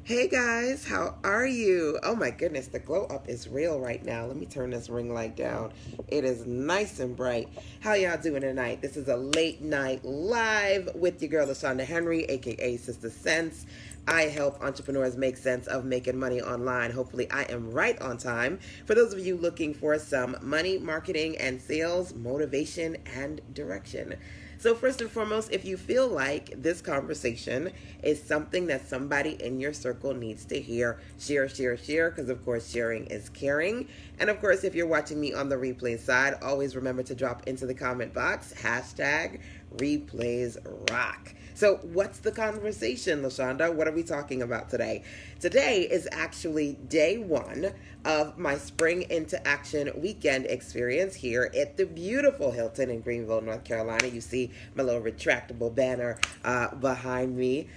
Hey guys, how are you? Oh my goodness, the glow up is real right now. Let me turn this ring light down. It is nice and bright. How y'all doing tonight? This is a late night live with your girl LaShanda Henry, aka SistaSense. I help entrepreneurs make sense of making money online. Hopefully, I am right on time. For those of you looking for some money, marketing, and sales motivation and direction. So first and foremost, if you feel like this conversation is something that somebody in your circle needs to hear, share, because of course sharing is caring. And of course, if you're watching me on the replay side, always remember to drop into the comment box, hashtag replays rock. So what's the conversation, LaShanda? What are we talking about today? Today is actually day one of my Spring into Action weekend experience here at the beautiful Hilton in Greenville, North Carolina. You see my little retractable banner behind me.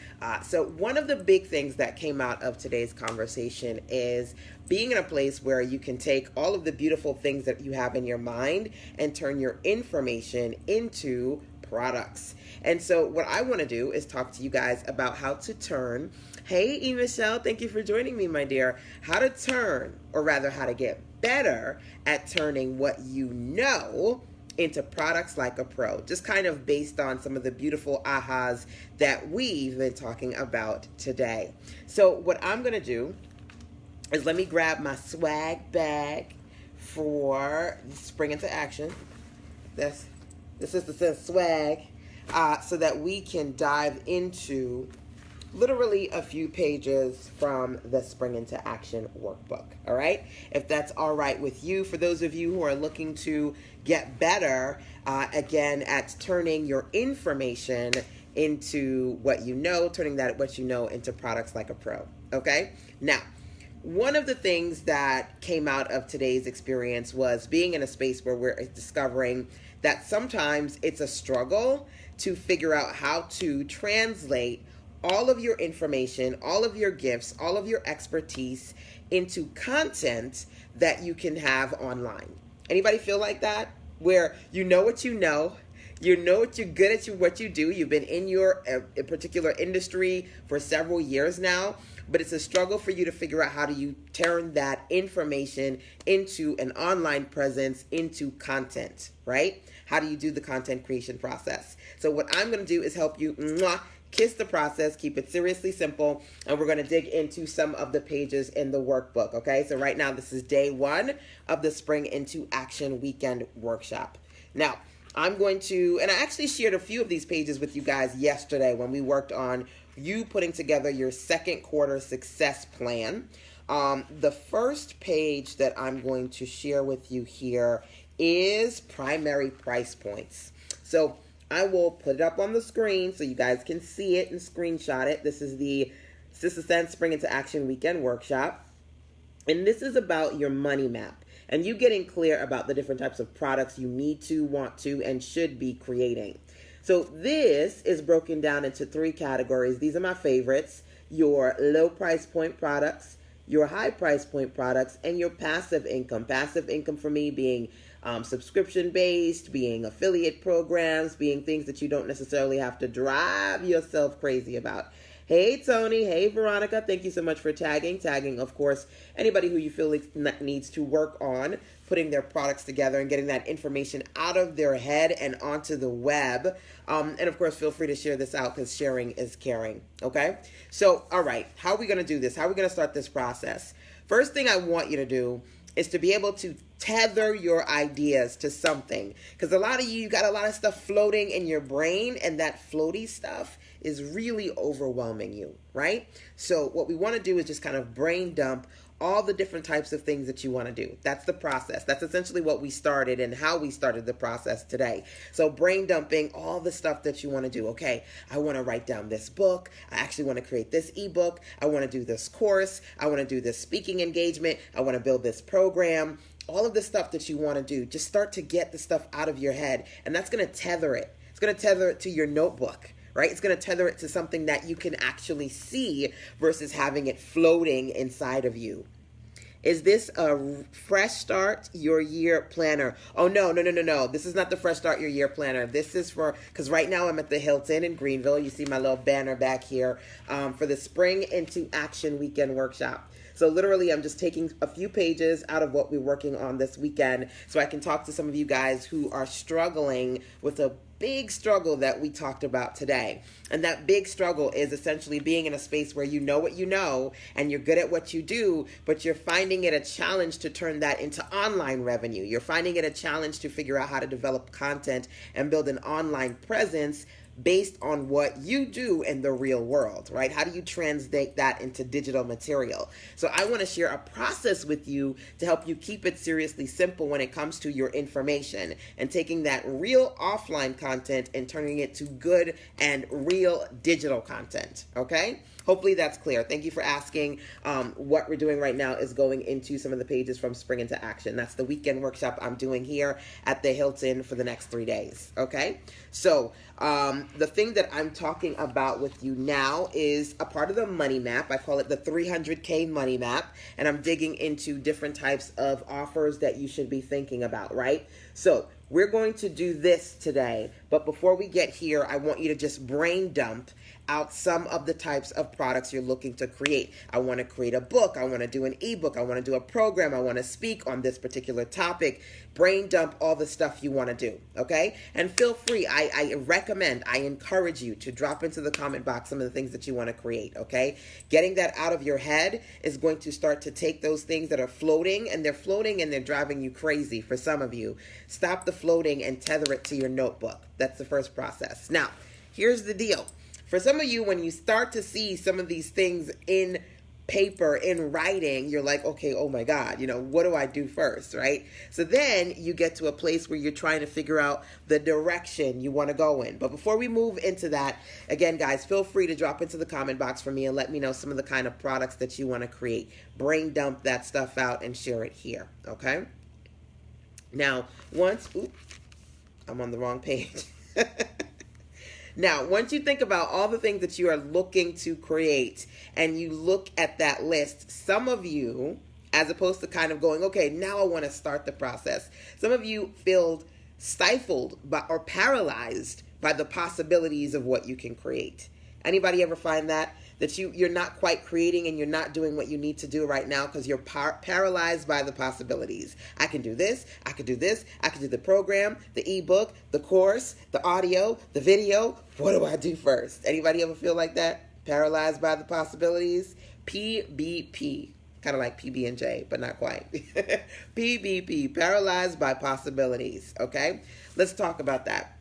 So one of the big things that came out of today's conversation is being in a place where you can take all of the beautiful things that you have in your mind and turn your information into products. And so what I want to do is talk to you guys about how to turn, hey E. Michelle, thank you for joining me, my dear, how to turn, or rather how to get better at turning what you know into products like a pro, just kind of based on some of the beautiful ahas that we've been talking about today. So what I'm going to do is let me grab my swag bag for Spring into Action. This is the SistaSense swag, so that we can dive into literally a few pages from the Spring into Action workbook, all right? If that's all right with you, for those of you who are looking to get better, again, at turning your information into what you know, turning that what you know into products like a pro, okay? Now, one of the things that came out of today's experience was being in a space where we're discovering that sometimes it's a struggle to figure out how to translate all of your information, all of your gifts, all of your expertise into content that you can have online. Anybody feel like that? Where you know what you know what you're good at, what you do. You've been in your a particular industry for several years now, but it's a struggle for you to figure out how do you turn that information into an online presence, into content, right? How do you do the content creation process? So what I'm going to do is help you kiss the process, keep it seriously simple, and we're going to dig into some of the pages in the workbook, okay? So right now, this is day one of the Spring into Action weekend workshop. Now, I'm going to, and I actually shared a few of these pages with you guys yesterday when we worked on you putting together your second quarter success plan. The first page that I'm going to share with you here is primary price points. So I will put it up on the screen so you guys can see it and screenshot it. This is the SistaSense Spring into Action weekend workshop. And this is about your money map and you getting clear about the different types of products you need to, want to, and should be creating. So this is broken down into three categories. These are my favorites: your low price point products, your high price point products, and your passive income. Passive income for me being subscription based, being affiliate programs, being things that you don't necessarily have to drive yourself crazy about. Hey Tony, hey Veronica, thank you so much for tagging. Tagging, of course, anybody who you feel like needs to work on putting their products together and getting that information out of their head and onto the web. And of course, feel free to share this out because sharing is caring, okay? So, all right, how are we gonna do this? How are we gonna start this process? First thing I want you to do is to be able to tether your ideas to something. Because a lot of you got a lot of stuff floating in your brain, and that floaty stuff is really overwhelming you, right? So what we want to do is just kind of brain dump all the different types of things that you want to do. That's the process. That's essentially what we started and how we started the process today. So brain dumping all the stuff that you want to do. Okay, I want to write down this book. I actually want to create this ebook. I want to do this course. I want to do this speaking engagement. I want to build this program. All of the stuff that you want to do, just start to get the stuff out of your head, and that's going to tether it. It's going to tether it to your notebook, right? It's going to tether it to something that you can actually see versus having it floating inside of you. Is this a fresh start your year planner? Oh, no. This is not the fresh start your year planner. This is because right now I'm at the Hilton in Greenville. You see my little banner back here for the Spring into Action Weekend Workshop. So literally, I'm just taking a few pages out of what we're working on this weekend so I can talk to some of you guys who are struggling with a big struggle that we talked about today. And that big struggle is essentially being in a space where you know what you know and you're good at what you do, but you're finding it a challenge to turn that into online revenue. You're finding it a challenge to figure out how to develop content and build an online presence based on what you do in the real world, right? How do you translate that into digital material? So I want to share a process with you to help you keep it seriously simple when it comes to your information and taking that real offline content and turning it to good and real digital content, okay? Hopefully that's clear. Thank you for asking. What we're doing right now is going into some of the pages from Spring into Action. That's the weekend workshop I'm doing here at the Hilton for the next 3 days, okay? So the thing that I'm talking about with you now is a part of the money map. I call it the 300K money map, and I'm digging into different types of offers that you should be thinking about, right? So we're going to do this today, but before we get here, I want you to just brain dump out some of the types of products you're looking to create. I want to create a book. I want to do an ebook. I want to do a program. I want to speak on this particular topic. Brain dump all the stuff you want to do, okay? And feel free. I recommend, I encourage you to drop into the comment box some of the things that you want to create, okay? Getting that out of your head is going to start to take those things that are floating, and they're driving you crazy for some of you. Stop the floating and tether it to your notebook. That's the first process. Now, here's the deal. For some of you, when you start to see some of these things in paper, in writing, you're like, okay, oh my God, what do I do first, right? So then you get to a place where you're trying to figure out the direction you want to go in. But before we move into that, again, guys, feel free to drop into the comment box for me and let me know some of the kind of products that you want to create. Brain dump that stuff out and share it here, okay? Now, I'm on the wrong page. Now, once you think about all the things that you are looking to create and you look at that list, some of you, as opposed to kind of going, okay, now I want to start the process, some of you feel stifled or paralyzed by the possibilities of what you can create. Anybody ever find that you're not quite creating and you're not doing what you need to do right now because you're paralyzed by the possibilities? I can do this, I could do this, I could do the program, the ebook, the course, the audio, the video. What do I do first? Anybody ever feel like that? Paralyzed by the possibilities? PBP. Kind of like PB&J, but not quite. PBP, paralyzed by possibilities, okay? Let's talk about that.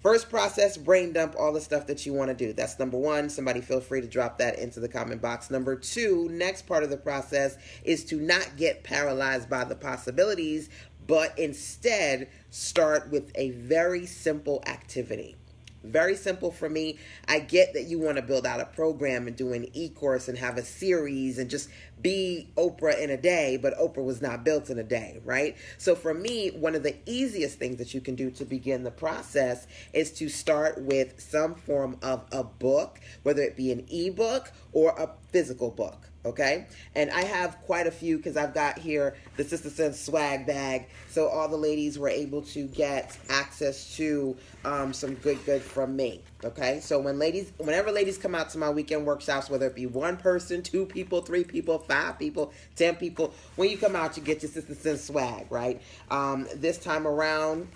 First process, brain dump all the stuff that you want to do. That's number one. Somebody feel free to drop that into the comment box. Number two, next part of the process is to not get paralyzed by the possibilities, but instead start with a very simple activity. Very simple for me. I get that you want to build out a program and do an e-course and have a series and just be Oprah in a day, but Oprah was not built in a day, right? So for me, one of the easiest things that you can do to begin the process is to start with some form of a book, whether it be an ebook or a physical book. Okay, and I have quite a few because I've got here the SistaSense swag bag, so all the ladies were able to get access to some good from me. Okay, so whenever ladies come out to my weekend workshops, whether it be one person, 2 people, 3 people, 5 people, 10 people, when you come out, you get your SistaSense swag, right? This time around,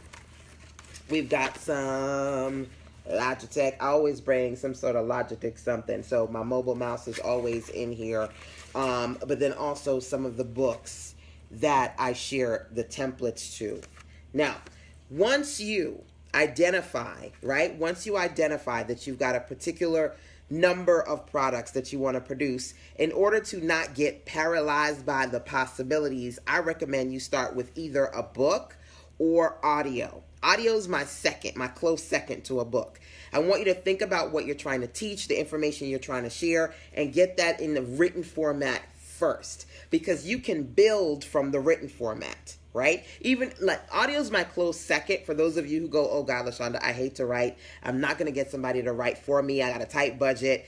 we've got some Logitech. I always bring some sort of Logitech something, so my mobile mouse is always in here, but then also some of the books that I share the templates to. Now, once you identify, right, once you identify that you've got a particular number of products that you want to produce, in order to not get paralyzed by the possibilities, I recommend you start with either a book or audio. Audio is my close second to a book. I want you to think about what you're trying to teach, the information you're trying to share, and get that in the written format first, because you can build from the written format, right? Even like audio is my close second for those of you who go, oh God, LaShanda, I hate to write. I'm not going to get somebody to write for me. I got a tight budget.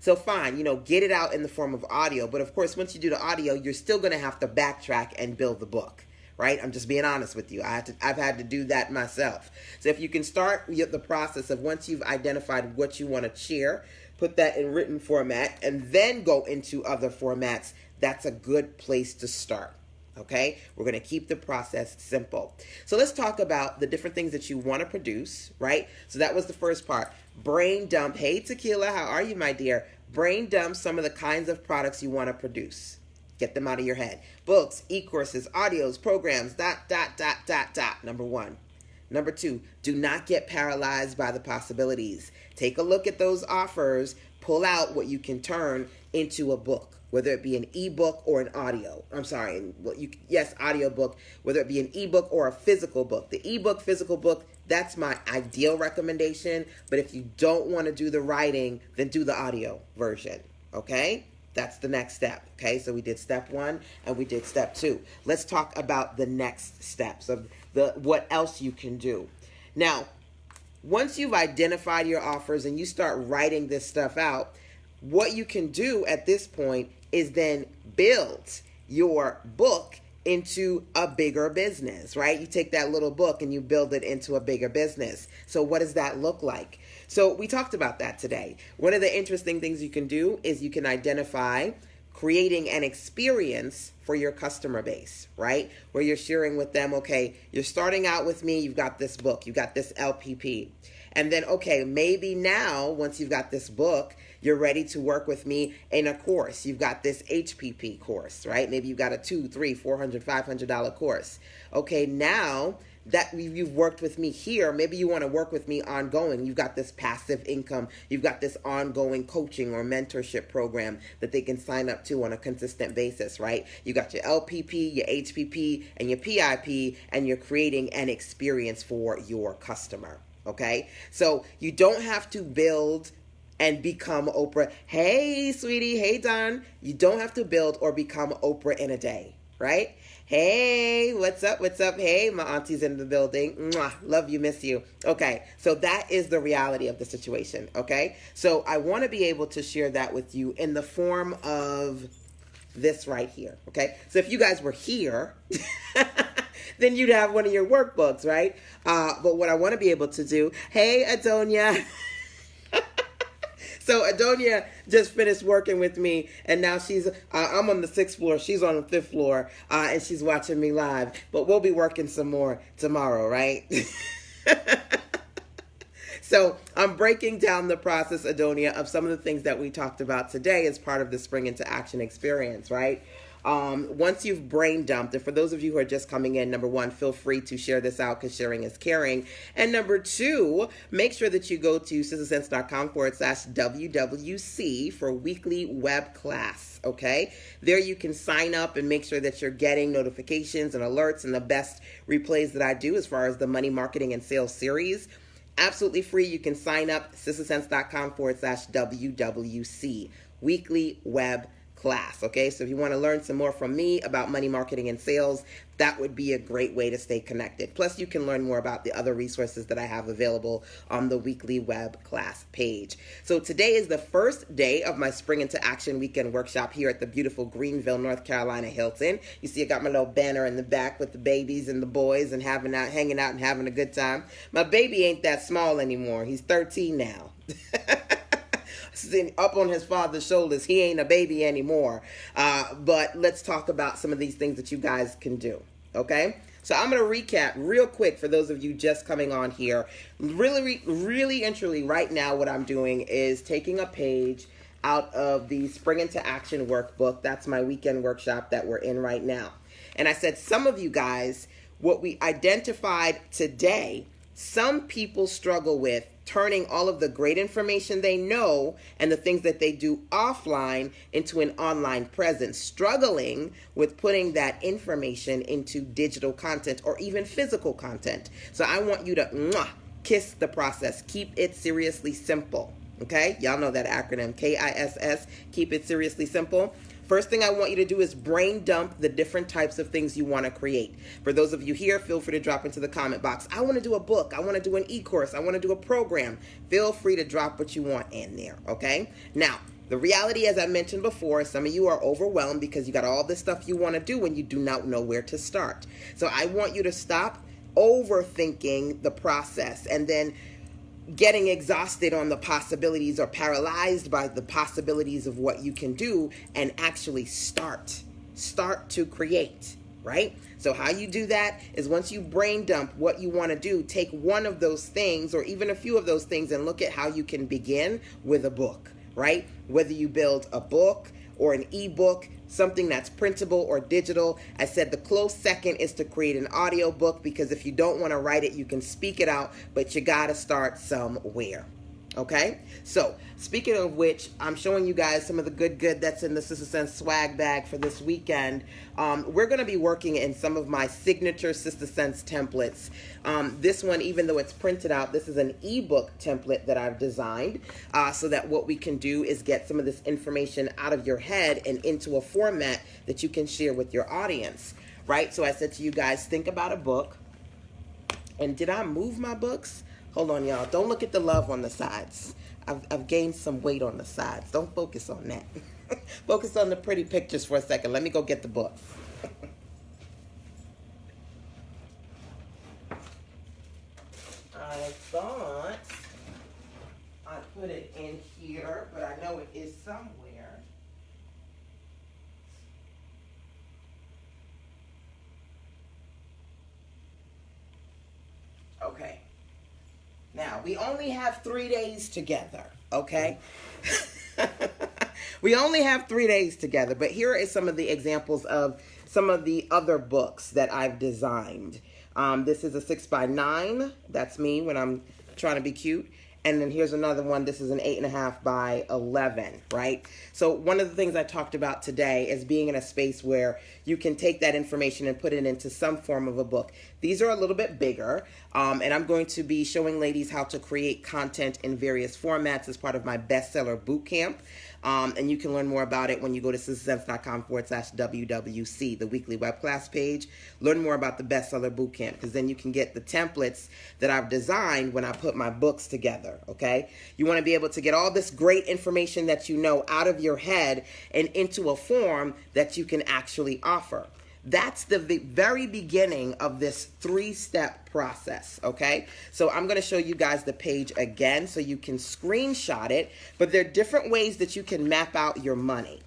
So fine, get it out in the form of audio. But of course, once you do the audio, you're still going to have to backtrack and build the book, right? I'm just being honest with you. I've had to do that myself. So if you can start the process of once you've identified what you want to share, put that in written format, and then go into other formats, that's a good place to start. Okay, we're going to keep the process simple. So let's talk about the different things that you want to produce, right? So that was the first part. Brain dump. Hey, Tequila, how are you, my dear? Brain dump some of the kinds of products you want to produce. Get them out of your head. Books, e-courses, audios, programs, ... Number one. Number two, do not get paralyzed by the possibilities. Take a look at those offers. Pull out what you can turn into a book, whether it be an ebook or an audio. I'm sorry, audio book, whether it be an ebook or a physical book. The ebook, physical book, that's my ideal recommendation. But if you don't want to do the writing, then do the audio version, okay? That's the next step, okay? So we did step 1 and we did step 2. Let's talk about the next steps of what else you can do. Now, once you've identified your offers and you start writing this stuff out, what you can do at this point is then build your book into a bigger business, right? You take that little book and you build it into a bigger business. So what does that look like? So we talked about that today. One of the interesting things you can do is you can identify creating an experience for your customer base, right? Where you're sharing with them, okay, you're starting out with me, you've got this book, you've got this LPP. And then, okay, maybe now, once you've got this book, you're ready to work with me in a course. You've got this HPP course, right? Maybe you've got a $200, $300, $400, $500 course. Okay, now that you've worked with me here, maybe you want to work with me ongoing. You've got this passive income. You've got this ongoing coaching or mentorship program that they can sign up to on a consistent basis, right? You got your LPP, your HPP, and your PIP, and you're creating an experience for your customer, okay? So you don't have to build and become Oprah. Hey, sweetie. Hey, Don. You don't have to build or become Oprah in a day, right? Hey, what's up? What's up? Hey, my auntie's in the building. Mwah, love you, miss you. Okay, so that is the reality of the situation, okay? So I want to be able to share that with you in the form of this right here, okay? So if you guys were here, then you'd have one of your workbooks, right? But what I want to be able to do, hey, Adonia. So Adonia just finished working with me, and now I'm on the 6th floor, she's on the 5th floor, and she's watching me live. But we'll be working some more tomorrow, right? So I'm breaking down the process, Adonia, of some of the things that we talked about today as part of the Spring into Action experience, right? Once you've brain dumped, and for those of you who are just coming in, number 1, feel free to share this out because sharing is caring. And number 2, make sure that you go to SistaSense.com/WWC for weekly web class, okay? There you can sign up and make sure that you're getting notifications and alerts and the best replays that I do as far as the money marketing and sales series. Absolutely free. You can sign up, SistaSense.com/WWC, weekly web class, okay? So if you want to learn some more from me about money marketing and sales, that would be a great way to stay connected. Plus, you can learn more about the other resources that I have available on the weekly web class page. So today is the first day of my Spring into Action weekend workshop here at the beautiful Greenville, North Carolina Hilton. You see I got my little banner in the back with the babies and the boys and hanging out and having a good time. My baby ain't that small anymore. He's 13 now. Sitting up on his father's shoulders. He ain't a baby anymore. But let's talk about some of these things that you guys can do, okay? So I'm going to recap real quick for those of you just coming on here. Really and truly right now what I'm doing is taking a page out of the Spring into Action workbook. That's my weekend workshop that we're in right now. And I said some of you guys, what we identified today, some people struggle with turning all of the great information they know and the things that they do offline into an online presence, struggling with putting that information into digital content or even physical content. So I want you to kiss the process. Keep it seriously simple. Okay? Y'all know that acronym, KISS, keep it seriously simple. First thing I want you to do is brain dump the different types of things you want to create. For those of you here, feel free to drop into the comment box. I want to do a book. I want to do an e-course. I want to do a program. Feel free to drop what you want in there, okay? Now, The reality, as I mentioned before, some of you are overwhelmed because you got all this stuff you want to do and you do not know where to start. So I want you to stop overthinking the process and then getting exhausted on the possibilities or paralyzed by the possibilities of what you can do, and actually start to create, right? So how you do that is, once you brain dump what you want to do, take one of those things or even a few of those things and look at how you can begin with a book, right? Whether you build a book or an ebook, something that's printable or digital. I said the close second is to create an audio book, because if you don't want to write it, you can speak it out, but you got to start somewhere. Okay, so speaking of which, I'm showing you guys some of the good that's in the SistaSense swag bag for this weekend. We're going to be working in some of my signature SistaSense templates. This one, even though it's printed out, this is an ebook template that I've designed so that what we can do is get some of this information out of your head and into a format that you can share with your audience, right? So I said to you guys, think about a book. And did I move my books? Hold on, y'all. Don't look at the love on the sides. I've gained some weight on the sides. Don't focus on that. Focus on the pretty pictures for a second. Let me go get the book. I thought I put it in here, but I know it is somewhere. Okay. Now, we only have 3 days together, okay? We only have 3 days together, but here is some of the examples of some of the other books that I've designed. This is a 6x9. That's me when I'm trying to be cute. And then here's another one. This is an 8.5 by 11, right? So one of the things I talked about today is being in a space where you can take that information and put it into some form of a book. These are a little bit bigger, and I'm going to be showing ladies how to create content in various formats as part of my bestseller bootcamp. And you can learn more about it when you go to SistaSense.com/WWC, the weekly web class page. Learn more about the bestseller bootcamp, because then you can get the templates that I've designed when I put my books together, okay? You want to be able to get all this great information that you know out of your head and into a form that you can actually offer. That's the very beginning of this 3-step process, okay? So I'm going to show you guys the page again so you can screenshot it, but there are different ways that you can map out your money.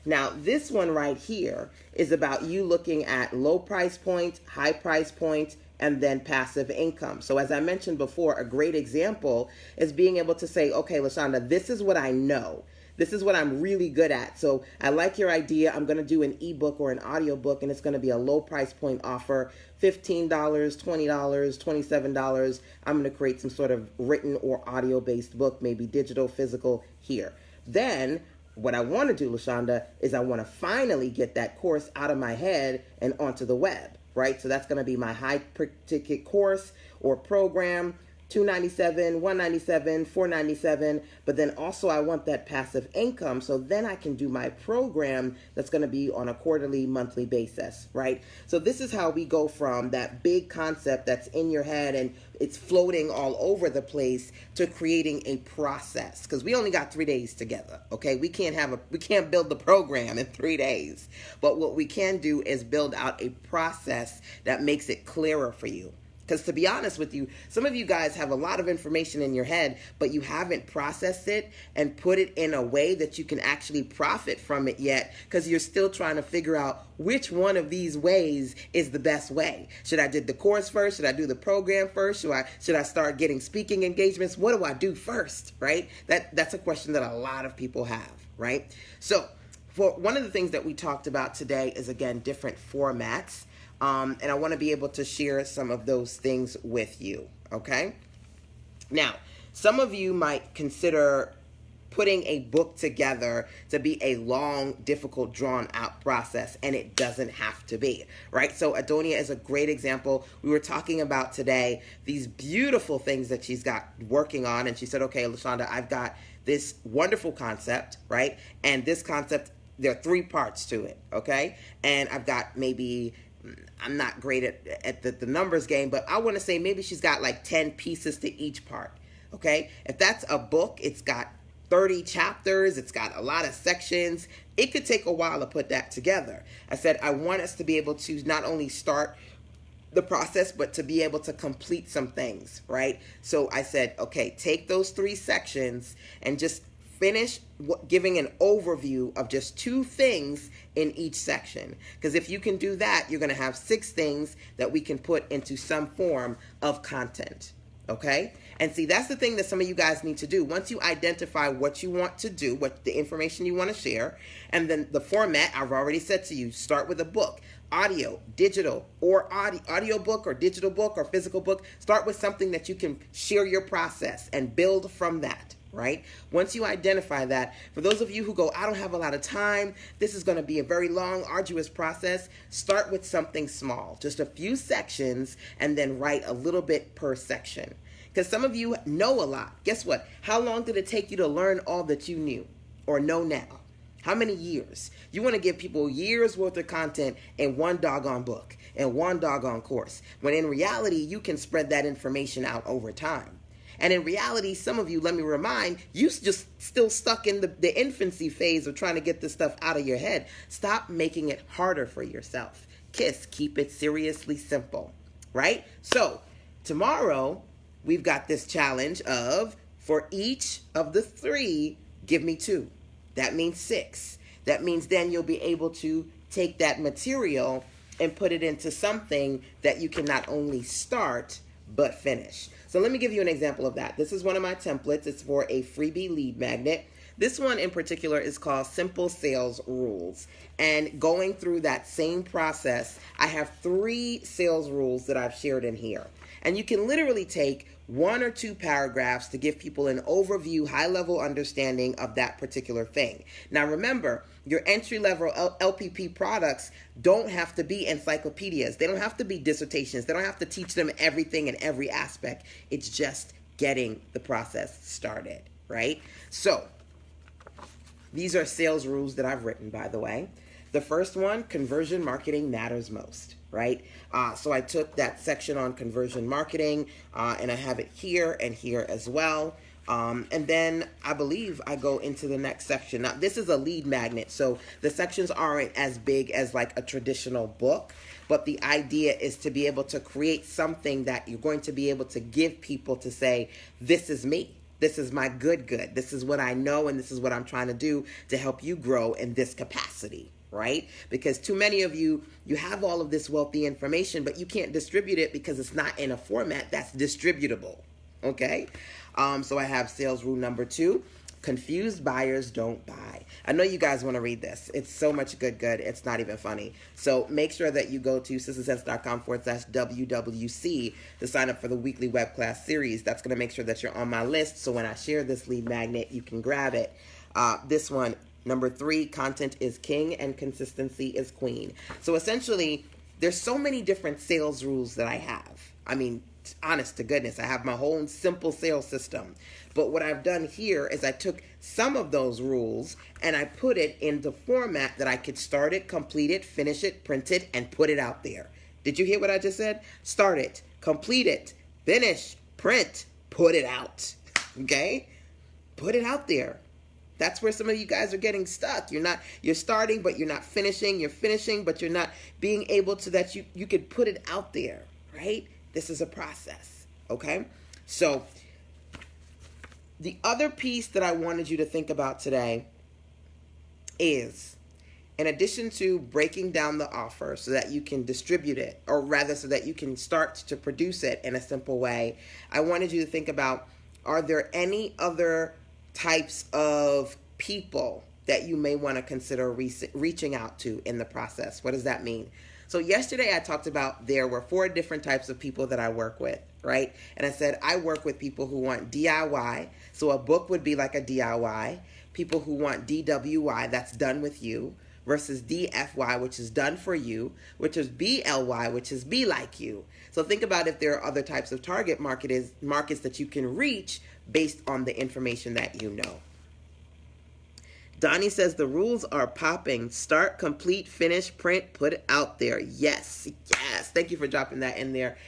Now, this one right here is about you looking at low price point, high price point, and then passive income. So as I mentioned before, a great example is being able to say, okay, LaShanda, this is what I know. This is what I'm really good at. So I like your idea. I'm going to do an ebook or an audio book, and it's going to be a low price point offer, $15, $20, $27. I'm going to create some sort of written or audio based book, maybe digital, physical here. Then what I want to do, LaShanda, is I want to finally get that course out of my head and onto the web, right? So that's going to be my high ticket course or program. $297, $197, $497, but then also I want that passive income, so then I can do my program that's going to be on a quarterly, monthly basis, right? So this is how we go from that big concept that's in your head and it's floating all over the place to creating a process, because we only got 3 days together, okay? We can't build the program in 3 days, but what we can do is build out a process that makes it clearer for you. Because to be honest with you, some of you guys have a lot of information in your head, but you haven't processed it and put it in a way that you can actually profit from it yet, because you're still trying to figure out which one of these ways is the best way. Should I do the course first? Should I do the program first? Should I start getting speaking engagements? What do I do first, right? That's a question that a lot of people have, right? So for one of the things that we talked about today is, again, different formats. And I want to be able to share some of those things with you, okay? Now, some of you might consider putting a book together to be a long, difficult, drawn-out process, and it doesn't have to be, right? So Adonia is a great example. We were talking about today these beautiful things that she's got working on, and she said, okay, LaShanda, I've got this wonderful concept, right? And this concept, there are 3 parts to it, okay? And I've got maybe... I'm not great at the numbers game, but I want to say maybe she's got like 10 pieces to each part, okay? If that's a book, it's got 30 chapters. It's got a lot of sections. It could take a while to put that together. I said, I want us to be able to not only start the process, but to be able to complete some things, right? So I said, okay, take those 3 sections and just finish giving an overview of just 2 things in each section. Because if you can do that, you're going to have 6 things that we can put into some form of content. Okay? And see, that's the thing that some of you guys need to do. Once you identify what you want to do, what the information you want to share, and then the format, I've already said to you, start with a book, audio, digital, or audio book, or digital book, or physical book. Start with something that you can share your process and build from that, right? Once you identify that, for those of you who go, I don't have a lot of time, this is going to be a very long, arduous process, start with something small, just a few sections, and then write a little bit per section. Because some of you know a lot. Guess what? How long did it take you to learn all that you knew or know now? How many years? You want to give people years worth of content in one doggone book, in one doggone course, when in reality, you can spread that information out over time. And in reality, some of you, let me remind, you just still stuck in the infancy phase of trying to get this stuff out of your head. Stop making it harder for yourself. Keep it seriously simple, right? So tomorrow, we've got this challenge of, for each of the 3, give me 2. That means 6. That means then you'll be able to take that material and put it into something that you can not only start, but finish. So let me give you an example of that. This is one of my templates. It's for a freebie lead magnet. This one in particular is called Simple Sales Rules. And going through that same process, I have 3 sales rules that I've shared in here. And you can literally take 1 or 2 paragraphs to give people an overview, high-level understanding of that particular thing. Now remember, your entry-level LPP products don't have to be encyclopedias. They don't have to be dissertations. They don't have to teach them everything in every aspect. It's just getting the process started, right? So these are sales rules that I've written, by the way. The first one, conversion marketing matters most, right? So I took that section on conversion marketing and I have it here and here as well. And then I believe I go into the next section. Now, this is a lead magnet, so the sections aren't as big as like a traditional book, but the idea is to be able to create something that you're going to be able to give people to say, this is me. This is my good. This is what I know, and this is what I'm trying to do to help you grow in this capacity, right? Because too many of you, you have all of this wealthy information, but you can't distribute it because it's not in a format that's distributable, okay? So I have sales rule number 2, confused buyers don't buy. I know you guys want to read this. It's so much good. It's not even funny. So make sure that you go to SistaSense.com/WWC to sign up for the weekly web class series. That's going to make sure that you're on my list. So when I share this lead magnet, you can grab it. This one, number 3, content is king and consistency is queen. So essentially, there's so many different sales rules that I have. I mean, honest to goodness, I have my whole simple sales system. But what I've done here is I took some of those rules and I put it in the format that I could start it, complete it, finish it, print it, and put it out there. Did you hear what I just said? Start it, complete it, finish, print, put it out. Okay? Put it out there. That's where some of you guys are getting stuck. You're starting, but you're not finishing. You're finishing, but you're not being able to that you could put it out there, right? This is a process, okay? So the other piece that I wanted you to think about today is, in addition to breaking down the offer so that you can distribute it, or rather so that you can start to produce it in a simple way, I wanted you to think about, are there any other types of people that you may want to consider reaching out to in the process? What does that mean? So yesterday I talked about there were 4 different types of people that I work with, right? And I said I work with people who want DIY. So a book would be like a DIY. People who want DWY, that's done with you, versus DFY, which is done for you, which is BLY, which is be like you. So think about if there are other types of target markets that you can reach based on the information that you know. Donnie says the rules are popping. Start, complete, finish, print, put it out there. Yes. Thank you for dropping that in there.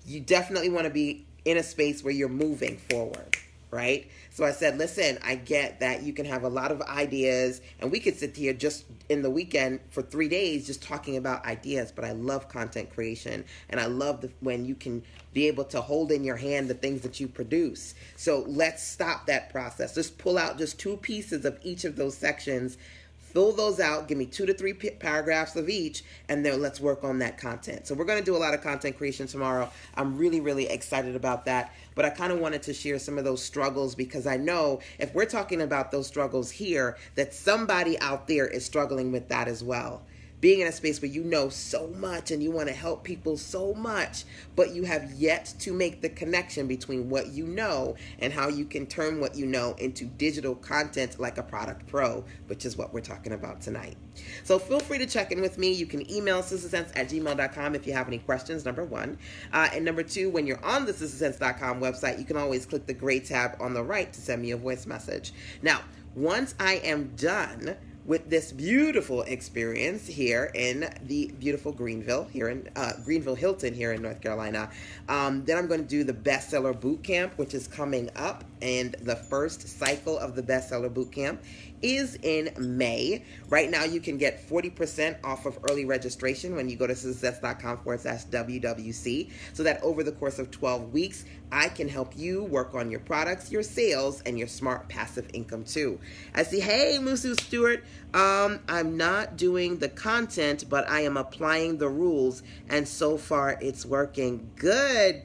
You definitely want to be in a space where you're moving forward. right? So I said, listen, I get that you can have a lot of ideas, and we could sit here just in the weekend for 3 days just talking about ideas, but I love content creation, and I love when you can be able to hold in your hand the things that you produce. So let's stop that process. Just pull out just 2 pieces of each of those sections, fill those out, give me 2 to 3 paragraphs of each, and then let's work on that content. So we're going to do a lot of content creation tomorrow. I'm really, really excited about that. But I kind of wanted to share some of those struggles, because I know if we're talking about those struggles here, that somebody out there is struggling with that as well. Being in a space where you know so much and you want to help people so much, but you have yet to make the connection between what you know and how you can turn what you know into digital content like a product pro, which is what we're talking about tonight. So feel free to check in with me. You can email SistaSense@gmail.com if you have any questions, number 1. And number 2, when you're on the SistaSense.com website, you can always click the gray tab on the right to send me a voice message. Now, once I am done with this beautiful experience here in the beautiful Greenville Hilton here in North Carolina, then I'm going to do the bestseller boot camp, which is coming up, and the first cycle of the bestseller boot camp is in May. Right now you can get 40% off of early registration when you go to SistaSense.com/WWC, so that over the course of 12 weeks I can help you work on your products, your sales, and your smart passive income too. I see, hey, Musu Stewart, I'm not doing the content, but I am applying the rules, and so far it's working. Good.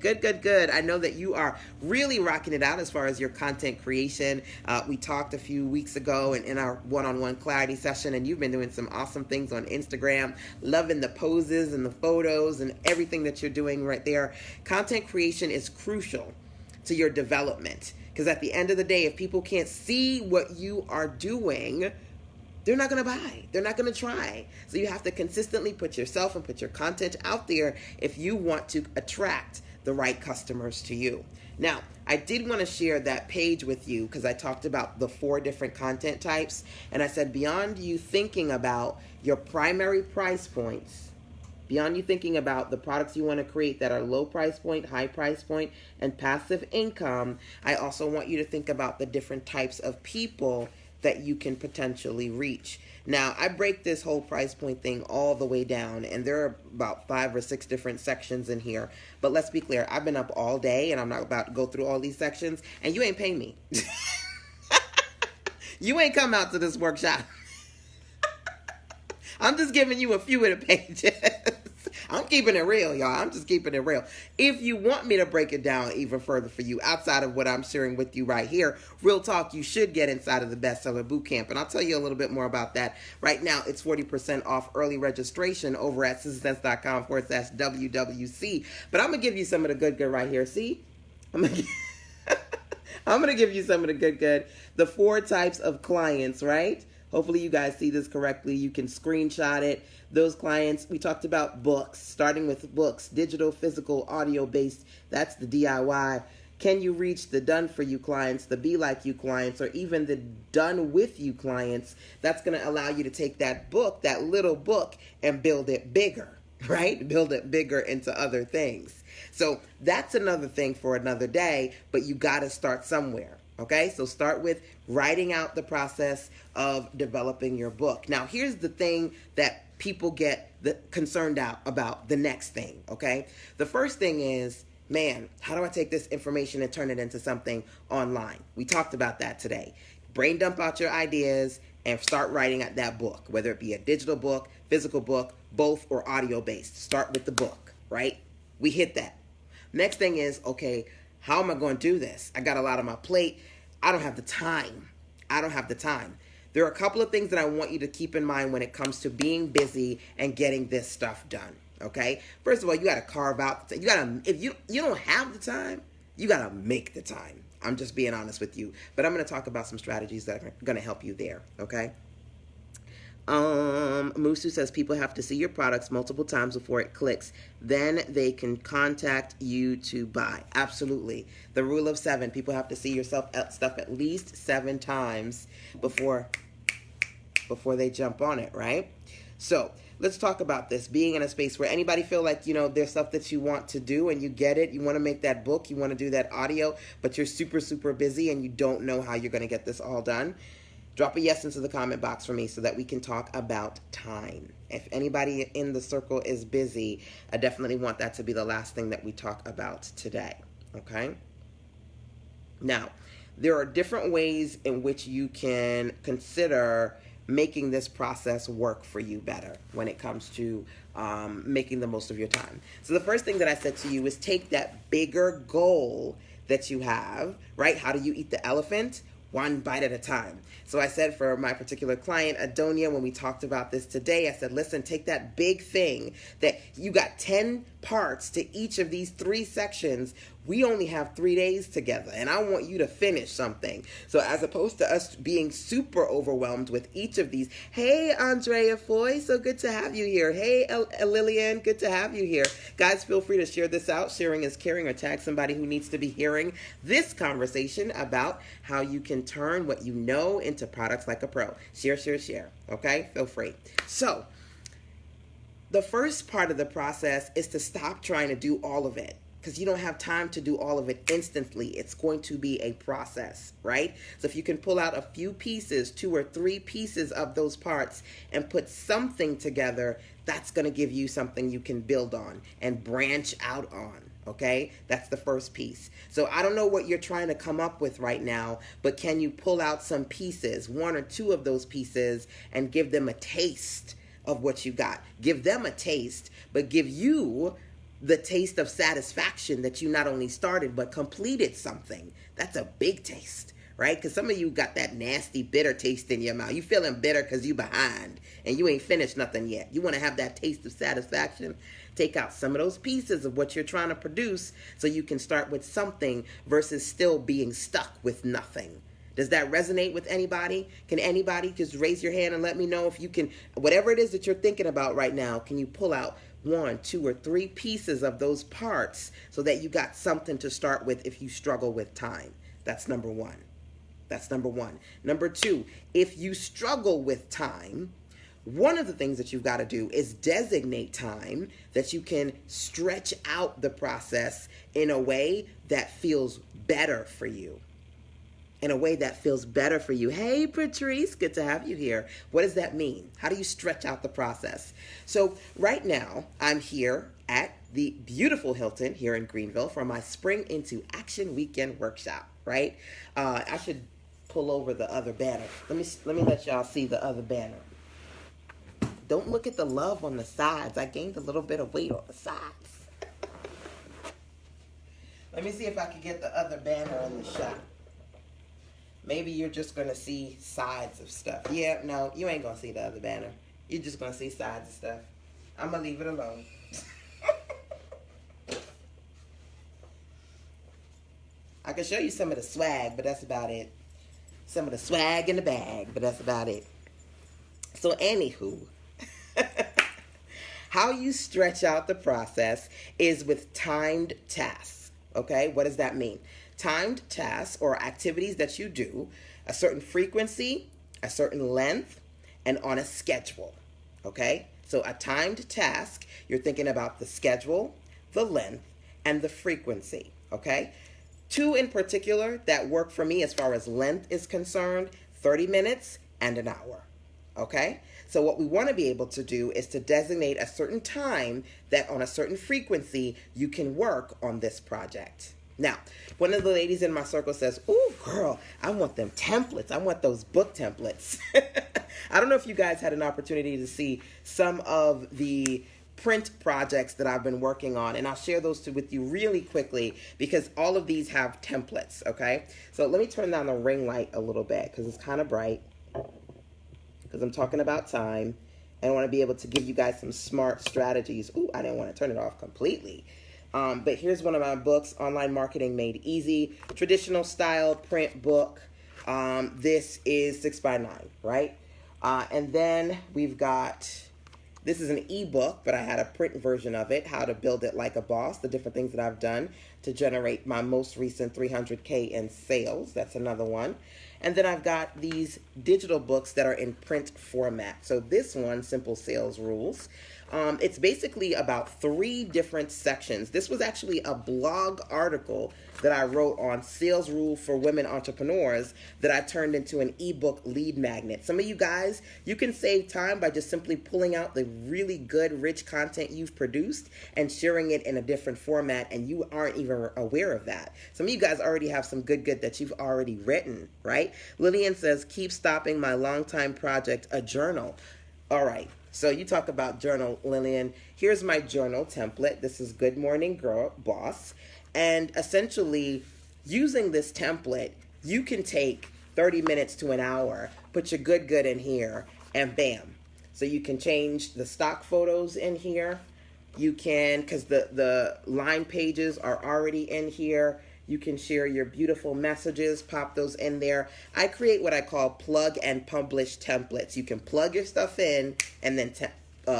I know that you are really rocking it out as far as your content creation. We talked a few weeks ago in our one-on-one clarity session, and you've been doing some awesome things on Instagram, loving the poses and the photos and everything that you're doing right there. Content creation is crucial to your development, because at the end of the day, if people can't see what you are doing, they're not going to buy. They're not going to try. So you have to consistently put yourself and put your content out there if you want to attract the right customers to you. Now, I did want to share that page with you because I talked about the 4 different content types, and I said beyond you thinking about your primary price points, beyond you thinking about the products you want to create that are low price point, high price point, and passive income, I also want you to think about the different types of people that you can potentially reach. Now, I break this whole price point thing all the way down, and there are about 5 or 6 different sections in here. But let's be clear, I've been up all day, and I'm not about to go through all these sections, and you ain't paying me. You ain't come out to this workshop. I'm just giving you a few of the pages. I'm keeping it real, y'all. I'm just keeping it real. If you want me to break it down even further for you, outside of what I'm sharing with you right here, real talk, you should get inside of the Bestseller Bootcamp. And I'll tell you a little bit more about that. Right now, it's 40% off early registration over at SistaSense.com/WWC. But I'm going to give you some of the good right here. See? I'm going to give you some of the good. The 4 types of clients, right? Hopefully you guys see this correctly. You can screenshot it. Those clients, we talked about books, starting with books, digital, physical, audio-based. That's the DIY. Can you reach the done-for-you clients, the be-like-you clients, or even the done-with-you clients? That's going to allow you to take that book, that little book, and build it bigger, right? Build it bigger into other things. So that's another thing for another day, but you got to start somewhere. Okay, so start with writing out the process of developing your book. Now, here's the thing that people get concerned about the next thing, okay? The first thing is, man, how do I take this information and turn it into something online? We talked about that today. Brain dump out your ideas and start writing at that book, whether it be a digital book, physical book, both, or audio-based. Start with the book, right? We hit that. Next thing is, okay, how am I going to do this? I got a lot on my plate. I don't have the time. There are a couple of things that I want you to keep in mind when it comes to being busy and getting this stuff done, okay? First of all, you got to carve out, if you don't have the time, you got to make the time. I'm just being honest with you. But I'm going to talk about some strategies that are going to help you there, okay? Musu says people have to see your products multiple times before it clicks. Then they can contact you to buy. Absolutely. The rule of 7. People have to see your stuff at least 7 times before they jump on it, right? So let's talk about this, being in a space where anybody feel like, there's stuff that you want to do and you get it. You want to make that book, you want to do that audio, but you're super, super busy and you don't know how you're going to get this all done. Drop a yes into the comment box for me so that we can talk about time. If anybody in the circle is busy, I definitely want that to be the last thing that we talk about today. Okay? Now, there are different ways in which you can consider making this process work for you better when it comes to making the most of your time. So the first thing that I said to you is take that bigger goal that you have, right? How do you eat the elephant? One bite at a time. So I said for my particular client, Adonia, when we talked about this today, I said, listen, take that big thing that you got 10 parts to each of these 3 sections. We only have 3 days together, and I want you to finish something. So as opposed to us being super overwhelmed with each of these, hey, Andrea Foy, so good to have you here. Hey, Lillian, good to have you here. Guys, feel free to share this out. Sharing is caring, or tag somebody who needs to be hearing this conversation about how you can turn what you know into products like a pro. Share, share, share. Okay? Feel free. So the first part of the process is to stop trying to do all of it, because you don't have time to do all of it instantly. It's going to be a process, right? So if you can pull out a few pieces, 2 or 3 pieces of those parts, and put something together, that's going to give you something you can build on and branch out on, okay? That's the first piece. So I don't know what you're trying to come up with right now, but can you pull out some pieces, 1 or 2 of those pieces, and give them a taste of what you got? Give them a taste, but give you the taste of satisfaction that you not only started, but completed something. That's a big taste, right? Because some of you got that nasty, bitter taste in your mouth. You feeling bitter because you behind and you ain't finished nothing yet. You want to have that taste of satisfaction. Take out some of those pieces of what you're trying to produce so you can start with something versus still being stuck with nothing. Does that resonate with anybody? Can anybody just raise your hand and let me know if you can, whatever it is that you're thinking about right now, can you pull out 1, 2, or 3 pieces of those parts so that you got something to start with if you struggle with time? That's number 1. That's number 1. Number 2, if you struggle with time, one of the things that you've got to do is designate time that you can stretch out the process in a way that feels better for you. In a way that feels better for you. Hey, Patrice, good to have you here. What does that mean? How do you stretch out the process? So right now, I'm here at the beautiful Hilton here in Greenville for my Spring into Action Weekend workshop, right? I should pull over the other banner. Let me let y'all see the other banner. Don't look at the love on the sides. I gained a little bit of weight on the sides. Let me see if I can get the other banner in the shot. Maybe you're just going to see sides of stuff. Yeah, no, you ain't going to see the other banner. You're just going to see sides of stuff. I'm going to leave it alone. I can show you some of the swag, but that's about it. Some of the swag in the bag, but that's about it. So anywho, how you stretch out the process is with timed tasks. Okay, what does that mean? Timed tasks or activities that you do, a certain frequency, a certain length, and on a schedule, okay? So a timed task, you're thinking about the schedule, the length, and the frequency, okay? 2 in particular that work for me as far as length is concerned, 30 minutes and an hour, okay? So what we want to be able to do is to designate a certain time that on a certain frequency you can work on this project. Now, one of the ladies in my circle says, "Ooh, girl, I want them templates. I want those book templates." I don't know if you guys had an opportunity to see some of the print projects that I've been working on, and I'll share those with you really quickly because all of these have templates, okay? So let me turn down the ring light a little bit because it's kind of bright because I'm talking about time, and I want to be able to give you guys some smart strategies. Ooh, I didn't want to turn it off completely. But here's one of my books, Online Marketing Made Easy, traditional style print book. This is 6x9, right? And then we've got, this is an ebook, but I had a print version of it, How to Build It Like a Boss, the different things that I've done to generate my most recent 300K in sales. That's another one. And then I've got these digital books that are in print format. So this one, Simple Sales Rules, it's basically about 3 different sections. This was actually a blog article that I wrote on sales rule for women entrepreneurs that I turned into an ebook lead magnet. Some of you guys, you can save time by just simply pulling out the really good, rich content you've produced and sharing it in a different format, and you aren't even aware of that. Some of you guys already have some good that you've already written, right? Lillian says, keep stopping my longtime project, a journal. All right. So you talk about journal, Lillian. Here's my journal template. This is Good Morning Girl Boss. And essentially, using this template, you can take 30 minutes to an hour, put your good in here, and bam. So you can change the stock photos in here. You can, because the line pages are already in here. You can share your beautiful messages, pop those in there. I create what I call plug and publish templates. You can plug your stuff in and then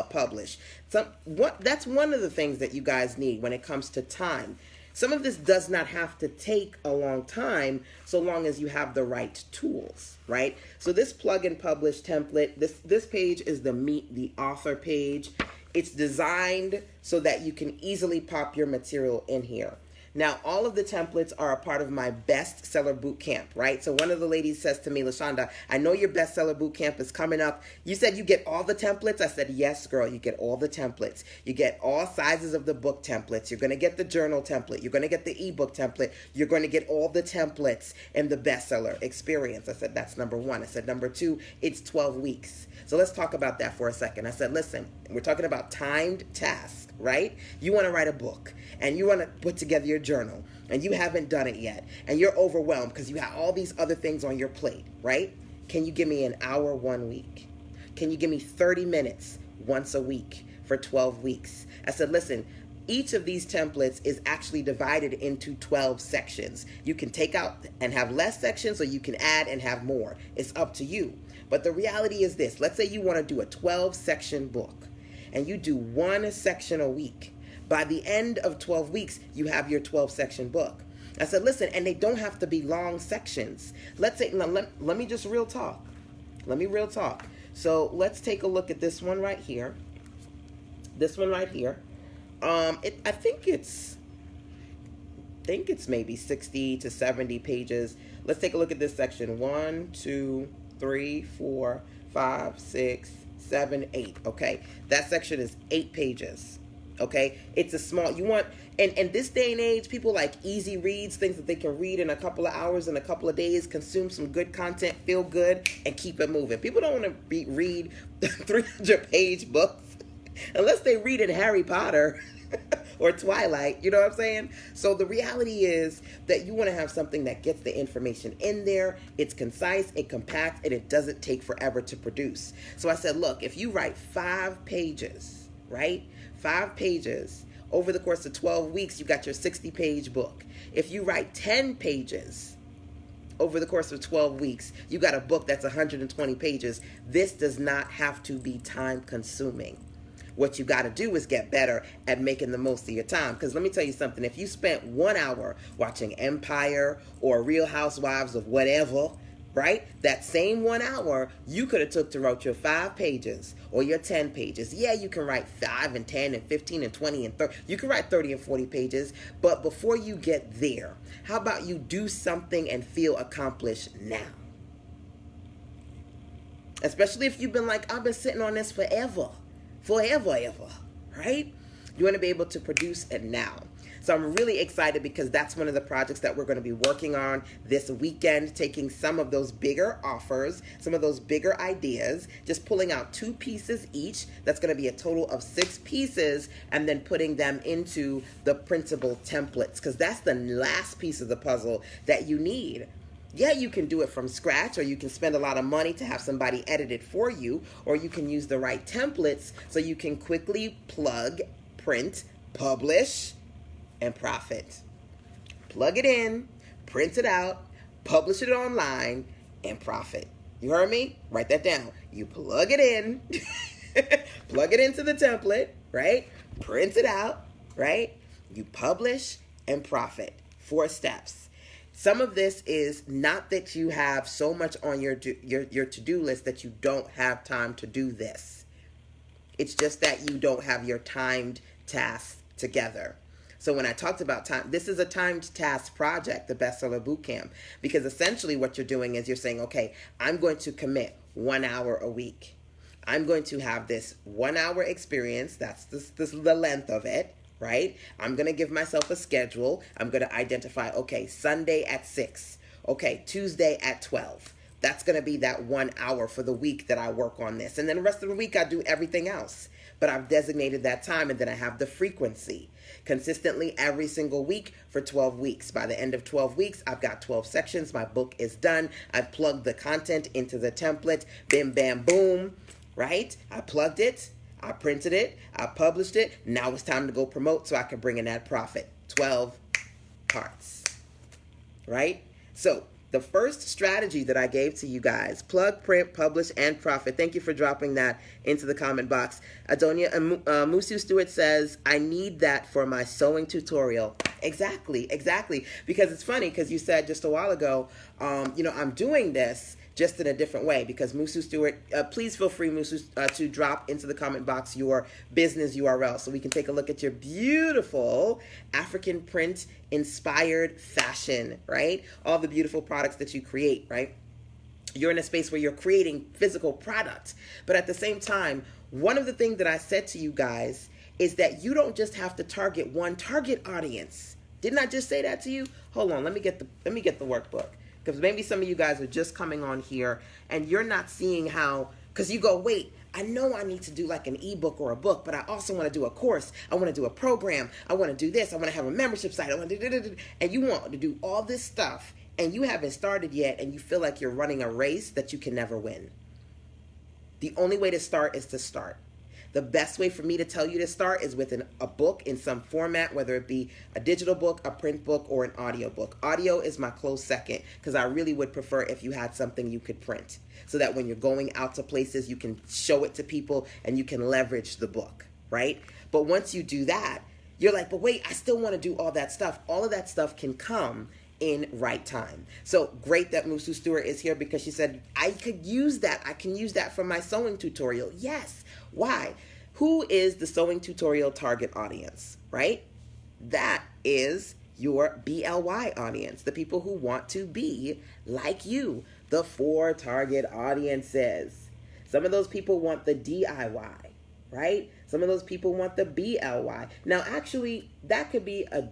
publish. That's one of the things that you guys need when it comes to time. Some of this does not have to take a long time so long as you have the right tools, right? So this plug and publish template, this page is the Meet the Author page. It's designed so that you can easily pop your material in here. Now, all of the templates are a part of my bestseller boot camp, right? So one of the ladies says to me, LaShanda, I know your bestseller boot camp is coming up. You said you get all the templates? I said, yes, girl, you get all the templates. You get all sizes of the book templates. You're going to get the journal template. You're going to get the ebook template. You're going to get all the templates in the bestseller experience. I said, that's number 1. I said, number 2, it's 12 weeks. So let's talk about that for a second. I said, listen, we're talking about timed tasks, right? You want to write a book and you want to put together your journal and you haven't done it yet and you're overwhelmed because you have all these other things on your plate, right? Can you give me an hour 1 week? Can you give me 30 minutes once a week for 12 weeks? I said, listen, each of these templates is actually divided into 12 sections. You can take out and have less sections or you can add and have more. It's up to you. But the reality is this. Let's say you want to do a 12-section book and you do 1 section a week. By the end of 12 weeks, you have your 12-section book. I said, listen, and they don't have to be long sections. Let's say, let me just real talk. Let me real talk. So let's take a look at this one right here. This one right here. I think it's maybe 60 to 70 pages. Let's take a look at this section. 1, 2, 3, 4, 5, 6, 7, 8. Okay, that section is 8 pages. Okay, it's a small, you want, and this day and age, people like easy reads, things that they can read in a couple of hours, in a couple of days, consume some good content, feel good, and keep it moving. People don't want to read 300-page books unless they read in Harry Potter or Twilight, you know what I'm saying? So the reality is that you want to have something that gets the information in there, it's concise, it's compact, and it doesn't take forever to produce. So I said, look, if you write 5 pages, right? 5 pages over the course of 12 weeks, you got your 60-page book. If you write 10 pages over the course of 12 weeks, you got a book that's 120 pages. This does not have to be time consuming. What you got to do is get better at making the most of your time. Because let me tell you something. If you spent 1 hour watching Empire or Real Housewives of whatever, right? That same 1 hour, you could have took to write your 5 pages or your 10 pages. Yeah, you can write 5 and 10 and 15 and 20 and 30. You can write 30 and 40 pages. But before you get there, how about you do something and feel accomplished now? Especially if you've been like, I've been sitting on this forever, right? You want to be able to produce it now. So I'm really excited because that's one of the projects that we're going to be working on this weekend, taking some of those bigger offers, some of those bigger ideas, just pulling out 2 pieces each. That's going to be a total of 6 pieces, and then putting them into the printable templates, because that's the last piece of the puzzle that you need. Yeah, you can do it from scratch, or you can spend a lot of money to have somebody edit it for you, or you can use the right templates so you can quickly plug, print, publish, and profit. Plug it in, print it out, publish it online, and profit. You heard me? Write that down. You plug it in, plug it into the template, right? Print it out, right? You publish and profit. 4 steps. Some of this is not that you have so much on your to-do list that you don't have time to do this. It's just that you don't have your timed tasks together. So when I talked about time, this is a timed task project, the Bestseller Bootcamp, because essentially what you're doing is you're saying, okay, I'm going to commit 1 hour a week. I'm going to have this 1 hour experience. That's the length of it, right? I'm going to give myself a schedule. I'm going to identify, okay, Sunday at 6. Okay, Tuesday at 12. That's going to be that 1 hour for the week that I work on this. And then the rest of the week, I do everything else. But I've designated that time, and then I have the frequency. Consistently every single week for 12 weeks. By the end of 12 weeks, I've got 12 sections. My book is done. I've plugged the content into the template. Bim, bam, boom, right? I plugged it. I printed it. I published it. Now it's time to go promote so I can bring in that profit. 12 parts, right? So the first strategy that I gave to you guys, plug, print, publish, and profit. Thank you for dropping that into the comment box. Adonia Musu Stewart says, I need that for my sewing tutorial. Exactly. Because it's funny, because you said just a while ago, I'm doing this just in a different way, because Musu Stewart, please feel free, Musu, to drop into the comment box your business URL so we can take a look at your beautiful African print inspired fashion, right? All the beautiful products that you create, right? You're in a space where you're creating physical product. But at the same time, one of the things that I said to you guys is that you don't just have to target one target audience. Didn't I just say that to you? Hold on, let me get the workbook. Because maybe some of you guys are just coming on here and you're not seeing how, because you go, wait, I know I need to do like an ebook or a book, but I also want to do a course. I want to do a program. I want to do this. I want to have a membership site. I want to do, and you want to do all this stuff and you haven't started yet and you feel like you're running a race that you can never win. The only way to start is to start. The best way for me to tell you to start is with a book in some format, whether it be a digital book, a print book, or an audio book. Audio is my close second because I really would prefer if you had something you could print so that when you're going out to places, you can show it to people and you can leverage the book, right? But once you do that, you're like, but wait, I still want to do all that stuff. All of that stuff can come in right time. So great that Musu Stewart is here because she said, I could use that. I can use that for my sewing tutorial. Yes. Why? Who is the sewing tutorial target audience, right? That is your BLY audience, the people who want to be like you, the 4 target audiences. Some of those people want the DIY, right? Some of those people want the BLY. Now, actually, that could be a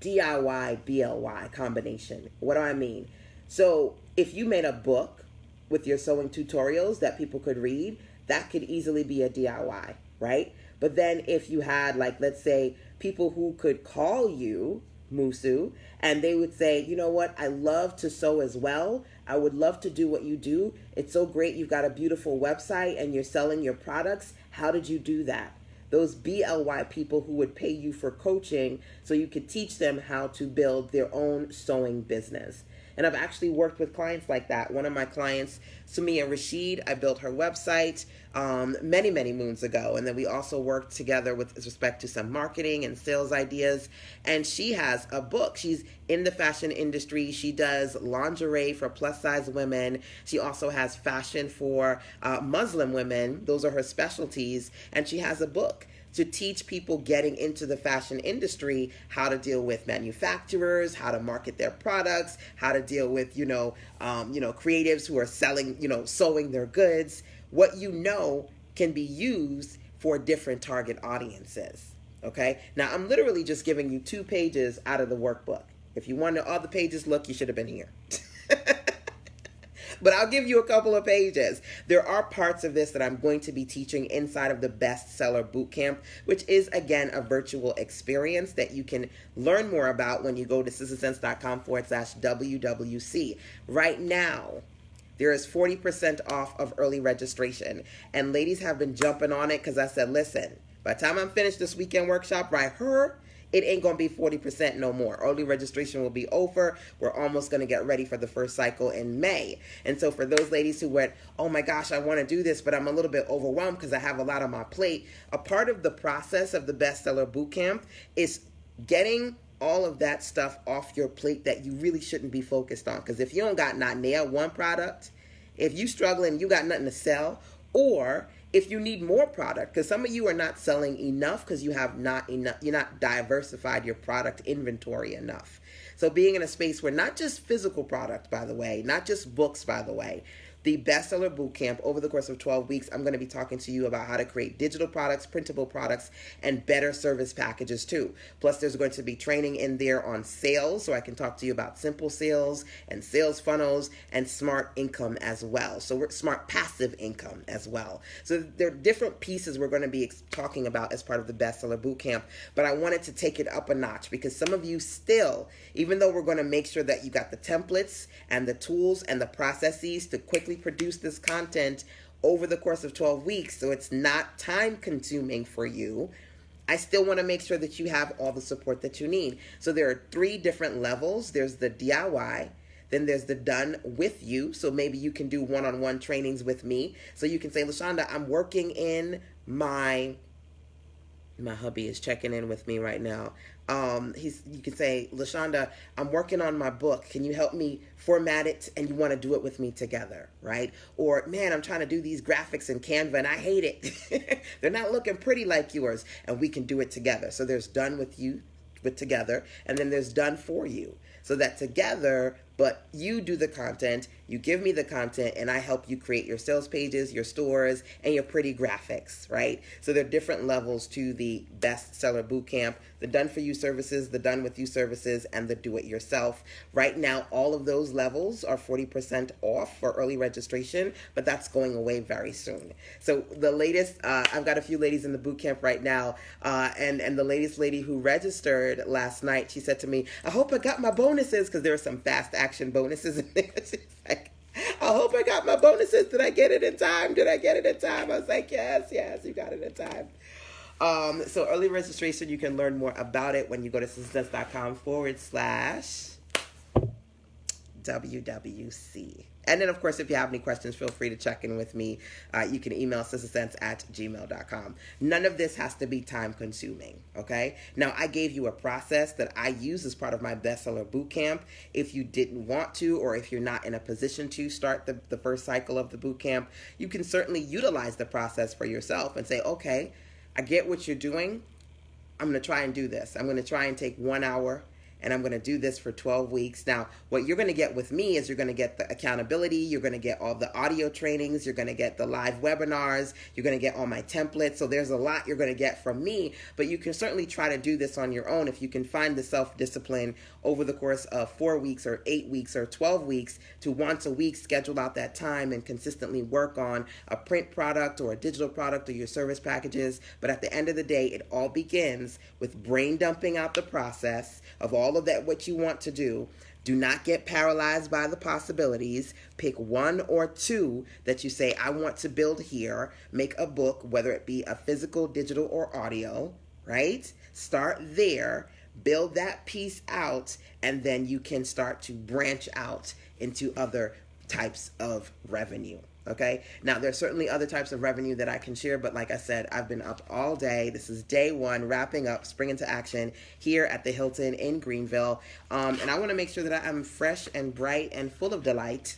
DIY, BLY combination. What do I mean? So if you made a book with your sewing tutorials that people could read, that could easily be a DIY, right? But then if you had, like, let's say, people who could call you, Musu, and they would say, you know what, I love to sew as well. I would love to do what you do. It's so great. You've got a beautiful website and you're selling your products. How did you do that? Those BLY people who would pay you for coaching so you could teach them how to build their own sewing business. And I've actually worked with clients like that. One of my clients, Sumia Rashid, I built her website many, many moons ago. And then we also worked together with respect to some marketing and sales ideas. And she has a book. She's in the fashion industry. She does lingerie for plus size women. She also has fashion for Muslim women. Those are her specialties. And she has a book to teach people getting into the fashion industry how to deal with manufacturers, how to market their products, how to deal with, creatives who are selling, sewing their goods. What you know can be used for different target audiences. Okay. Now I'm literally just giving you 2 pages out of the workbook. If you wanted all the pages, look, you should have been here. But I'll give you a couple of pages. There are parts of this that I'm going to be teaching inside of the Bestseller Bootcamp, which is, again, a virtual experience that you can learn more about when you go to SistaSense.com/WWC. Right now, there is 40% off of early registration. And ladies have been jumping on it because I said, listen, by the time I'm finished this weekend workshop, right, it ain't going to be 40% no more. Early registration will be over. We're almost going to get ready for the first cycle in May. And so for those ladies who went, oh my gosh, I want to do this, but I'm a little bit overwhelmed because I have a lot on my plate. A part of the process of the Bestseller Bootcamp is getting all of that stuff off your plate that you really shouldn't be focused on. Because if you don't got not near one product, if you struggling, you got nothing to sell, or if you need more product, because some of you are not selling enough because you have not enough, you're not diversified your product inventory enough. So being in a space where not just physical product, by the way, not just books, by the way, the Bestseller Bootcamp, over the course of 12 weeks, I'm going to be talking to you about how to create digital products, printable products, and better service packages too. Plus, there's going to be training in there on sales, so I can talk to you about simple sales and sales funnels and smart income as well. So we're smart passive income as well. So there are different pieces we're going to be talking about as part of the Bestseller Bootcamp, but I wanted to take it up a notch because some of you still, even though we're going to make sure that you got the templates and the tools and the processes to quickly produce this content over the course of 12 weeks, so it's not time consuming for you, I still want to make sure that you have all the support that you need. So there are 3 different levels. There's the DIY, then there's the done with you. So maybe you can do one-on-one trainings with me. So you can say, LaShanda, I'm working in my hubby is checking in with me right now. You can say, LaShanda, I'm working on my book. Can you help me format it? And you want to do it with me together, right? Or, man, I'm trying to do these graphics in Canva and I hate it. They're not looking pretty like yours. And we can do it together. So there's done with you, with together, and then there's done for you. So that together, but you do the content, you give me the content, and I help you create your sales pages, your stores, and your pretty graphics, right? So there are different levels to the Bestseller Bootcamp, the done for you services, the done with you services, and the do it yourself. Right now, all of those levels are 40% off for early registration, but that's going away very soon. So the latest, I've got a few ladies in the bootcamp right now, and the latest lady who registered last night, she said to me, I hope I got my bonuses, because there are some fast action bonuses in there. She's like, I hope I got my bonuses. Did I get it in time? Did I get it in time? I was like, yes, you got it in time. So early registration, you can learn more about it when you go to SistaSense.com/WWC. And then, of course, if you have any questions, feel free to check in with me. You can email SistaSense@gmail.com. None of this has to be time consuming, okay? Now, I gave you a process that I use as part of my Bestseller Bootcamp. If you didn't want to, or if you're not in a position to start the first cycle of the bootcamp, you can certainly utilize the process for yourself and say, okay, I get what you're doing. I'm going to try and do this. I'm going to try and take 1 hour, and I'm going to do this for 12 weeks. Now, what you're going to get with me is you're going to get the accountability. You're going to get all the audio trainings. You're going to get the live webinars. You're going to get all my templates. So there's a lot you're going to get from me, but you can certainly try to do this on your own if you can find the self-discipline over the course of 4 weeks or 8 weeks or 12 weeks to once a week schedule out that time and consistently work on a print product or a digital product or your service packages. But at the end of the day, it all begins with brain dumping out the process of all of that, what you want to do. Do not get paralyzed by the possibilities. Pick 1 or 2 that you say, I want to build here. Make a book, whether it be a physical, digital, or audio, right? Start there, build that piece out, and then you can start to branch out into other types of revenue. Okay. Now, there's certainly other types of revenue that I can share, but like I said, I've been up all day. This is day 1, wrapping up Spring into Action here at the Hilton in Greenville. And I want to make sure that I'm fresh and bright and full of delight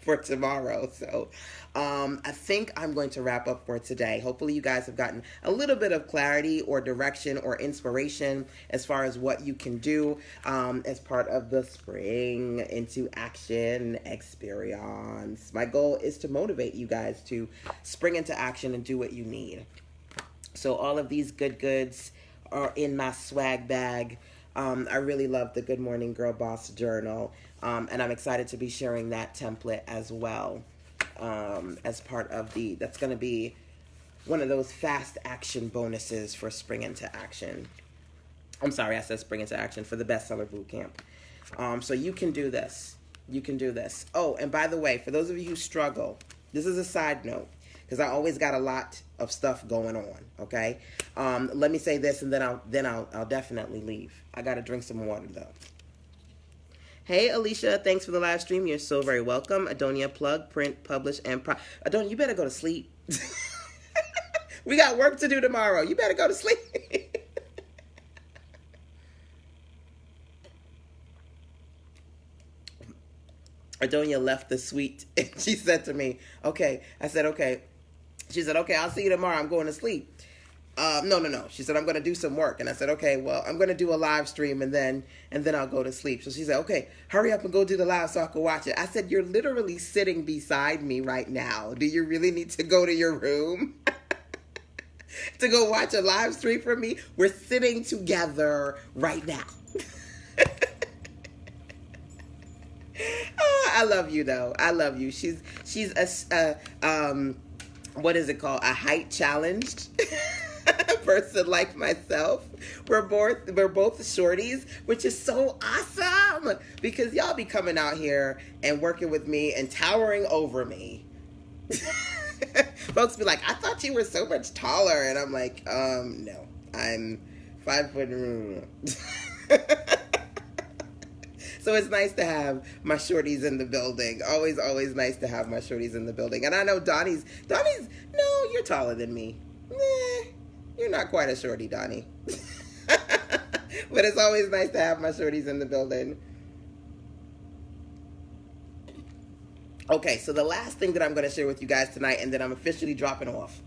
for tomorrow. So I think I'm going to wrap up for today. Hopefully you guys have gotten a little bit of clarity or direction or inspiration as far as what you can do as part of the Spring into Action experience. My goal is to motivate you guys to spring into action and do what you need. So all of these good goods are in my swag bag. I really love the Good Morning Girl Boss journal, and I'm excited to be sharing that template as well as part of that's going to be one of those fast action bonuses for Spring into Action. I'm sorry, I said Spring into Action for the Bestseller Bootcamp. So you can do this. You can do this. Oh, and by the way, for those of you who struggle, this is a side note, because I always got a lot of stuff going on, okay? Let me say this, and then I'll definitely leave. I got to drink some water, though. Hey, Alicia, thanks for the live stream. You're so very welcome. Adonia, plug, print, publish, and Adonia, you better go to sleep. We got work to do tomorrow. You better go to sleep. Adonia left the suite and she said to me, okay. I said, okay. She said, okay, I'll see you tomorrow. I'm going to sleep. No. She said, I'm going to do some work. And I said, okay, well, I'm going to do a live stream and then I'll go to sleep. So she said, okay, hurry up and go do the live so I can watch it. I said, you're literally sitting beside me right now. Do you really need to go to your room to go watch a live stream from me? We're sitting together right now. Oh, I love you though. I love you. She's a what is it called? A height challenged person like myself. We're both shorties, which is so awesome because y'all be coming out here and working with me and towering over me. Folks be like, I thought you were so much taller, and I'm like, no, I'm 5 foot. So it's nice to have my shorties in the building. Always nice to have my shorties in the building. And I know Donnie's, no, you're taller than me. Nah, you're not quite a shorty, Donnie. But it's always nice to have my shorties in the building. Okay, so the last thing that I'm going to share with you guys tonight, and then I'm officially dropping off.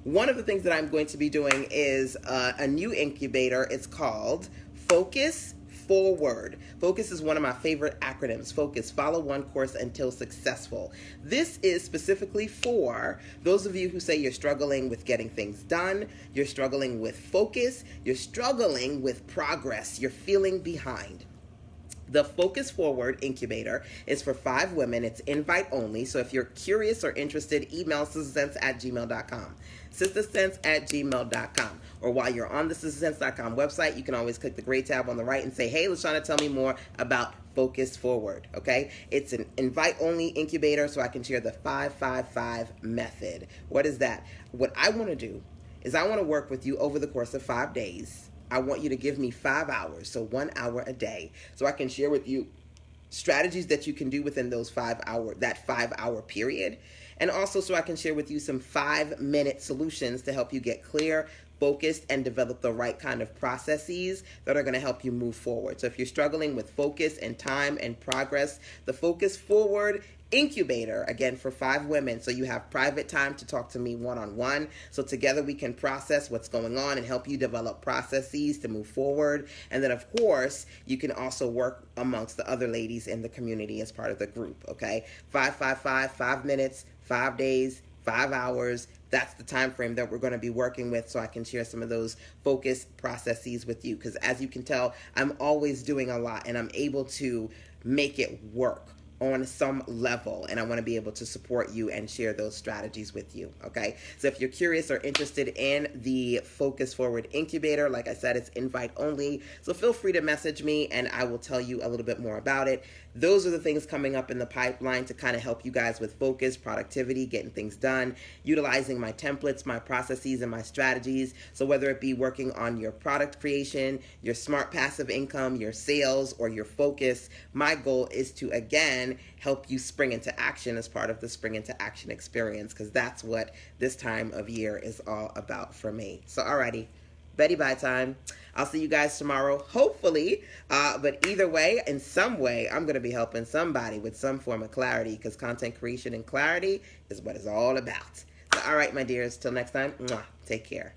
One of the things that I'm going to be doing is a new incubator. It's called Focus Forward. Focus is one of my favorite acronyms. Focus, follow one course until successful. This is specifically for those of you who say you're struggling with getting things done, you're struggling with focus, you're struggling with progress, you're feeling behind. The Focus Forward Incubator is for 5 women. It's invite only. So if you're curious or interested, email SistaSense@gmail.com. SistaSense@gmail.com. Or while you're on the SistaSense.com website, you can always click the gray tab on the right and say, hey, LaShanda, tell me more about Focus Forward, okay? It's an invite-only incubator, so I can share the 5-5-5 method. What is that? What I want to do is I want to work with you over the course of 5 days. I want you to give me 5 hours, so 1 hour a day, so I can share with you strategies that you can do within those 5 hour period. And also so I can share with you some 5-minute solutions to help you get clear, focused, and develop the right kind of processes that are going to help you move forward. So if you're struggling with focus and time and progress, the Focus Forward Incubator, again, for 5 women, so you have private time to talk to me one-on-one, so together we can process what's going on and help you develop processes to move forward. And then of course you can also work amongst the other ladies in the community as part of the group. Okay, 5-5-5, 5 minutes, 5 days, 5 hours. That's the time frame that we're going to be working with, so I can share some of those focus processes with you, because as you can tell, I'm always doing a lot and I'm able to make it work on some level, and I want to be able to support you and share those strategies with you. Okay, so if you're curious or interested in the Focus Forward Incubator, like I said, it's invite only, so feel free to message me and I will tell you a little bit more about it. Those are the things coming up in the pipeline to kind of help you guys with focus, productivity, getting things done, utilizing my templates, my processes, and my strategies. So whether it be working on your product creation, your smart passive income, your sales, or your focus, my goal is to, again, help you spring into action as part of the Spring into Action experience, because that's what this time of year is all about for me. So alrighty, Betty bye time. I'll see you guys tomorrow, hopefully. But either way, in some way, I'm going to be helping somebody with some form of clarity, because content creation and clarity is what it's all about. So, all right, my dears, till next time, mwah, take care.